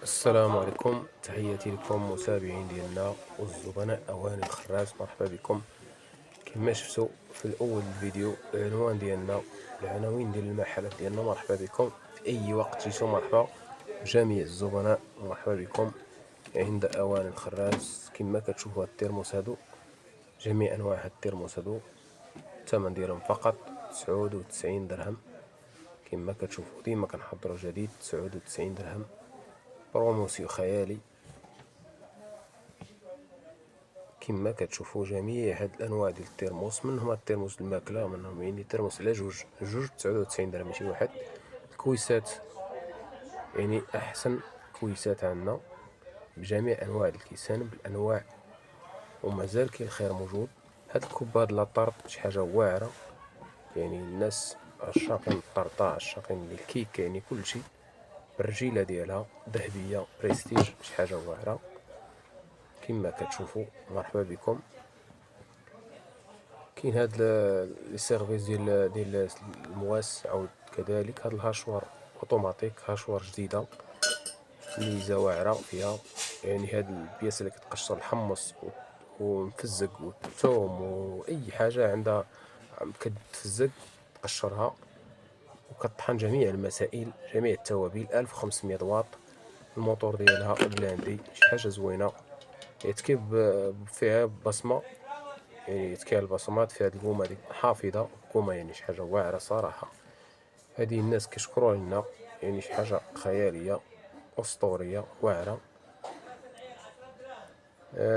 السلام عليكم، تحياتي لكم متابعين ديالنا والزبناء اواني الخراج. مرحبا بكم. كما شفتوا في الاول الفيديو العنوان ديالنا، العناوين ديال المحلات ديالنا. مرحبا بكم في اي وقت جيتوا، مرحبا جميع الزبناء، مرحبا بكم عند اواني الخراج. كما كتشوفوا هاد الترموس هادو، جميع انواع هاد الترموس هادو الثمن ديالهم فقط 99 درهم. كما كتشوفوا ديما كنحضروا جديد، 99 درهم، بروموسيو خيالي. كما كتشوفوا جميع هاد الانواع ديال الترموس، منهم هاد الترموس الماكله، منهم يعني ترموس على جوج 99 درهم ماشي واحد. الكويسات يعني احسن كويسات عندنا بجميع انواع الكيسان بالانواع، ومازال كاين الخير موجود. هاد الكوب هاد لاطارط شي حاجه واعره، يعني الناس عشاقين الطرطا، عشاقين الكيك، يعني كلشي بالرجيله ديالها ذهبيه بريستيج، شي حاجه واعره. كما كتشوفوا مرحبا بكم. كاين هاد لي سيرفيس ديال المواس، عاود كذلك هاد الهاشوار اوتوماتيك، هاشوار جديده، ميزه واعره فيها. يعني هاد البياس اللي كتقشر الحمص ومفزق والثوم واي حاجه عندها كتفزق، تقشرها وكطحن جميع المسائل، جميع التوابل. 1500 واط الموتور ديالها بلاندي، شي حاجه زوينه. يتكب فيها بصمه، يعني يتكال البصمات في هاد القومه دي حافظه قومه، يعني شي حاجه واعره صراحه. هذه الناس كيشكروها لنا، يعني شي حاجه خياليه اسطوريه واعره.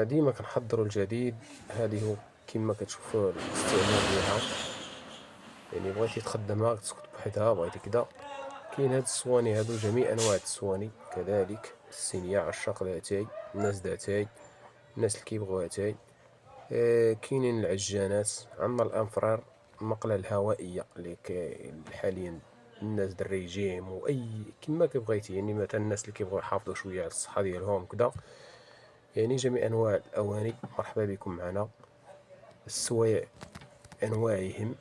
ديما كنحضروا الجديد. هذه هو كما كتشوفوا الاستعمال ديالها، يعني بغيتي تخدمها تسكت بوحدها، بغيتي كدا. كاين هاد الصواني هادو، جميع انواع الصواني كذلك، الصينيه عشاق لاتاي، الناس داتاي، الناس اللي كيبغوا اتاي. كاينين العجانات، عندنا الانفرار، المقله الهوائيه اللي حاليا الناس د الريجيم واي كما كبغيتي، يعني مثلا الناس اللي كيبغوا يحافظوا شويه على الصحه ديالهم كدا. يعني جميع انواع الاواني، مرحبا بكم معنا. السوايع انواعهم،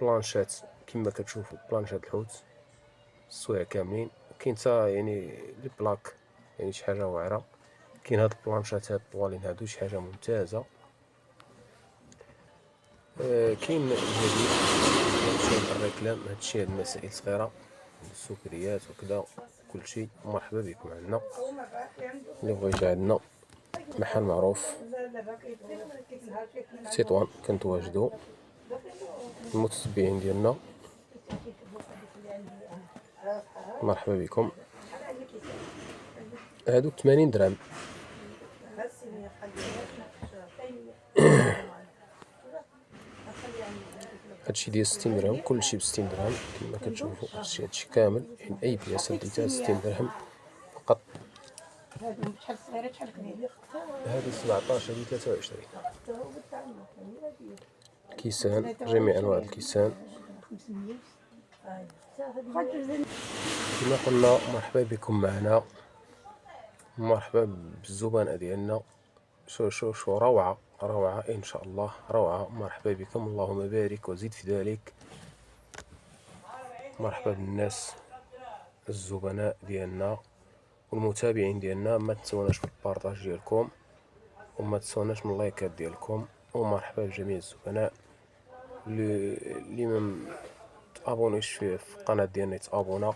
بلانشات كما كتشوفوا، بلانشات الحوت، السوايع كاملين. وكاين حتى يعني لي بلاك، يعني شي حاجه واعره. كاين هاد البلانشات، هاد الطوالين هادو شي حاجه ممتازه. كاين الجديد هادشي الريكلام، هادشي هاد المسائل صغيره، السكريات وكذا كلشي. مرحبا بكم عندنا. اللي بغى يجي عندنا محل معروف في تطوان كنتواجدوا. المتتبعين ديالنا مرحبا بكم. هادو 80 درهم. هادشي ديال 60 درهم، كلشي ب60 درهم كما كتشوفوا. هادشي كامل، يعني اي بياسه ديتها 60 درهم فقط. هادي 17، هادي 23. كيسان، جميع انواع الكيسان. كما قلنا مرحبا بكم معنا، مرحبا بالزبناء ديالنا. شو روعه روعه ان شاء الله، روعه. مرحبا بكم، اللهم بارك وزيد في ذلك. مرحبا بالناس الزبناء ديالنا والمتابعين ديالنا. ما تنسوناش بالبارطاج ديالكم، وما تنسوناش من اللايكات ديالكم. ومرحبا بجميع الزبناء اللي ما تابونيش في القناه ديالنا، يتابونا.